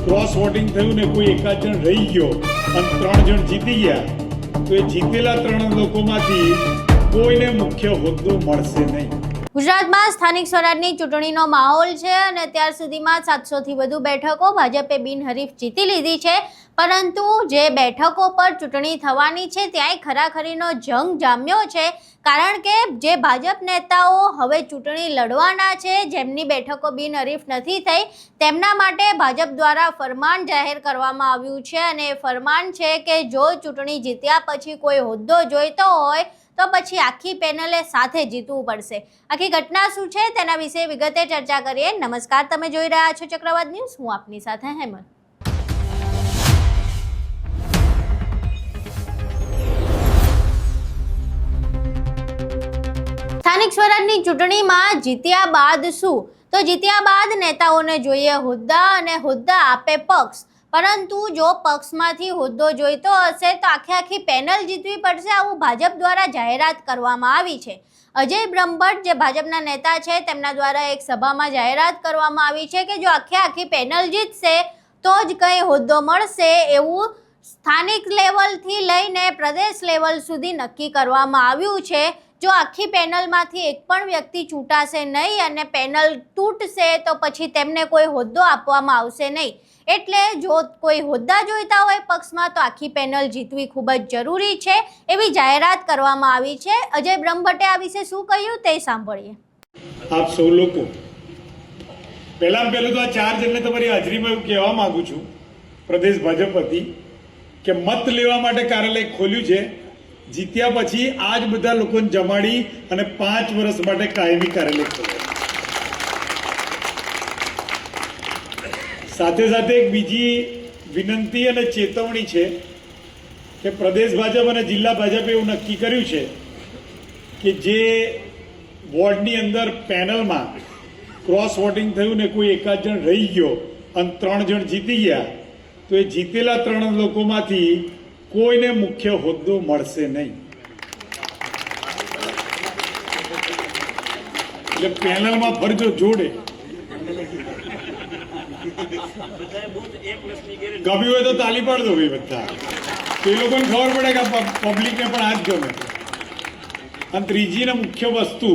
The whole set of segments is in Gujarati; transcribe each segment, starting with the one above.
ક્રોસ વોટિંગ થયું ને કોઈ એકાદ જણ રહી ગયો અને 3 જણ જીતી ગયા તો એ જીતેલા 3 લોકોમાંથી કોઈને મુખ્ય હોદ્દો મળશે નહીં। ગુજરાતમાં સ્થાનિક સ્વરાજની ચૂંટણીનો માહોલ છે અને અત્યાર સુધીમાં 700થી વધુ બેઠકો ભાજપે બિનહરીફ જીતી લીધી છે, પરંતુ જે બેઠકો પર ચૂંટણી થવાની છે ત્યાંય ખરાખરીનો જંગ જામ્યો છે, કારણ કે જે ભાજપ નેતાઓ હવે ચૂંટણી લડવાના છે, જેમની બેઠકો બિનહરીફ નથી થઈ, તેમના માટે ભાજપ દ્વારા ફરમાન જાહેર કરવામાં આવ્યું છે અને એ ફરમાન છે કે જો ચૂંટણી જીત્યા પછી કોઈ હોદ્દો જોઈતો હોય તો પછી આખી પેનલે સાથે જીતવું પડશે। આખી ઘટના શું છે તેના વિશે વિગતે ચર્ચા કરીએ। નમસ્કાર, તમે જોઈ રહ્યા છો ચક્રવાત ન્યૂઝ, હું આપની સાથે હેમંત। સ્થાનિક સ્વરાજની ચૂંટણીમાં જીત્યા બાદ શું? તો જીત્યા બાદ નેતાઓને જોઈએ હોદ્દા અને હોદ્દા આપે પક્ષ, પરંતુ જો પક્ષમાંથી હોદ્દો જોઈતો હશે તો આખી પેનલ જીતવી પડશે, આવું ભાજપ દ્વારા જાહેરાત કરવામાં આવી છે। અજય બ્રહ્મભટ્ટ જે ભાજપના નેતા છે તેમના દ્વારા એક સભામાં જાહેરાત કરવામાં આવી છે કે જો આખી પેનલ જીતશે તો જ કંઈ હોદ્દો મળશે, એવું સ્થાનિક લેવલથી લઈને પ્રદેશ લેવલ સુધી નક્કી કરવામાં આવ્યું છે। જો આખી પેનલમાંથી એક પણ વ્યક્તિ છૂટાશે નહીં અને પેનલ તૂટશે તો પછી તેમને કોઈ હોદ્દો આપવામાં આવશે નહીં। એટલે જો કોઈ હોદ્દા જોઈતા હોય પક્ષમાં તો આખી પેનલ જીતવી ખૂબ જ જરૂરી છે, એવી જાહેરાત કરવામાં આવી છે। અજય બ્રહ્મભટ્ટે આ વિશે શું કહ્યું તે સાંભળીએ। આપ સૌ લોકો, પહેલું તો આ 4 જણને તમારી હાજરીમાં એવું કહેવા માંગુ છું પ્રદેશ ભાજપ વતી કે મત લેવા માટે કાર્યાલય ખોલ્યું છે, જીત્યા પછી આ જ બધા લોકોને જમાડી અને 5 વર્ષ માટે કાયમી કાર્યાલય ખોલ્યું। સાથે સાથે એક બીજી વિનંતી અને ચેતવણી છે કે પ્રદેશ ભાજપ અને જિલ્લા ભાજપે એવું નક્કી કર્યું છે કે જે વોર્ડની અંદર પેનલમાં ક્રોસ વોટિંગ થયું ને કોઈ એકાદ જણ રહી ગયો અને 3 જણ જીતી ગયા તો એ જીતેલા 3 લોકોમાંથી કોઈને મુખ્ય હોદ્દો મળશે નહીં। એટલે પેનલમાં ફરજો જોડે, ગમ્યું હોય તો તાલી પાડ દો ભાઈ બધા, તો એ લોકોને ખબર પડે કે પબ્લિકને પણ આ જ ગમે। અને ત્રીજી ને મુખ્ય વસ્તુ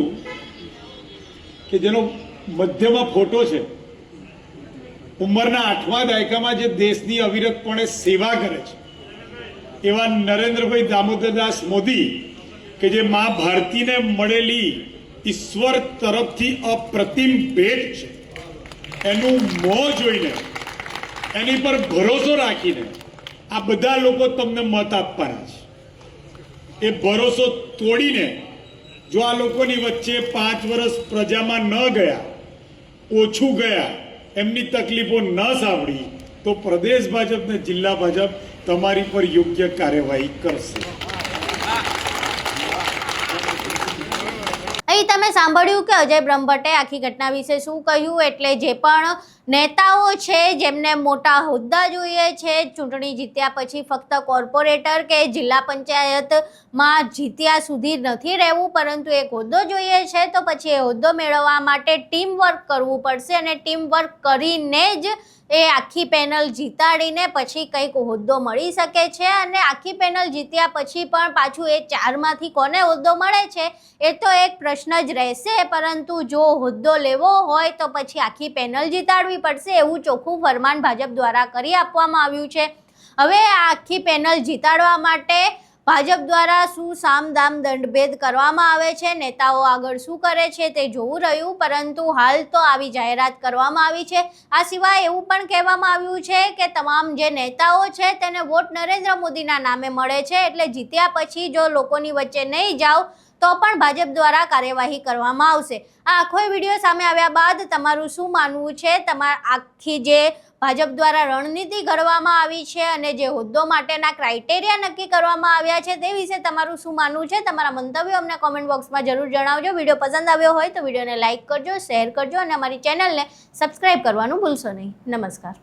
કે જેનો મધ્યમાં ફોટો છે, ઉંમરના 8મા દાયકામાં જે દેશની અવિરતપણે સેવા કરે છે એવા નરેન્દ્રભાઈ દામોદરદાસ મોદી કે જે મા ભારતીને મળેલી ઈશ્વર તરફથી અપ્રતિમ ભેટ છે, એનું મોં જોઈને, એની પર ભરોસો રાખીને આ બધા લોકો તમને મત આપવાના છે। એ ભરોસો તોડીને જો આ લોકોની વચ્ચે 5 વર્ષ પ્રજામાં ન ગયા, ઓછું ગયા, એમની તકલીફો ન સાંભળી તો પ્રદેશ ભાજપ ને જિલ્લા ભાજપ તમારી પર યોગ્ય કાર્યવાહી કરશે। અહીં તમે સાંભળ્યું કે અજય બ્રહ્મભટ્ટે આખી ઘટના વિશે શું કહ્યું। એટલે જે પણ નેતાઓ છે જેમને મોટા હોદ્દા જોઈએ છે, ચૂંટણી જીત્યા પછી ફક્ત કોર્પોરેટર કે જિલ્લા પંચાયતમાં જીત્યા સુધી નથી રહેવું, પરંતુ એક હોદ્દો જોઈએ છે તો પછી એ હોદ્દો મેળવવા માટે ટીમ વર્ક કરવું પડશે અને ટીમ વર્ક કરીને જ એ આખી પેનલ જીતાડીને પછી કંઈક હોદ્દો મળી શકે છે। અને આખી પેનલ જીત્યા પછી પણ પાછું એ 4માંથી કોને હોદ્દો મળે છે એ તો એક પ્રશ્ન જ રહેશે, પરંતુ જો હોદ્દો લેવો હોય તો પછી આખી પેનલ જીતાડવી પડશે, એવું ચોખ્ખું ફરમાન ભાજપ દ્વારા કરી આપવામાં આવ્યું છે। હવે આ આખી પેનલ જીતાડવા માટે ભાજપ દ્વારા શું સામદામ દંડભેદ કરવામાં આવે છે, નેતાઓ આગળ શું કરે છે તે જોવું રહ્યું, પરંતુ હાલ તો આવી જાહેરાત કરવામાં આવી છે। આ સિવાય એવું પણ કહેવામાં આવ્યું છે કે તમામ જે નેતાઓ છે તેને વોટ નરેન્દ્ર મોદીના નામે મળે છે, એટલે જીત્યા પછી જો લોકોની વચ્ચે નહીં જાઓ તો પણ ભાજપ દ્વારા કાર્યવાહી કરવામાં આવશે। આ આખો વિડીયો સામે આવ્યા બાદ તમારું શું માનવું છે? તમારા આખી જે ભાજપ દ્વારા રણનીતિ ઘડવામાં આવી છે અને જે હોદ્દો માટેના ક્રાઇટેરિયા નક્કી કરવામાં આવ્યા છે તે વિશે તમારું શું માનવું છે? તમારા મંતવ્યો અમને કોમેન્ટ બોક્સમાં જરૂર જણાવજો। વિડીયો પસંદ આવ્યો હોય તો વિડીયોને લાઇક કરજો, શેર કરજો અને અમારી ચેનલને સબસ્ક્રાઇબ કરવાનું ભૂલશો નહીં। નમસ્કાર।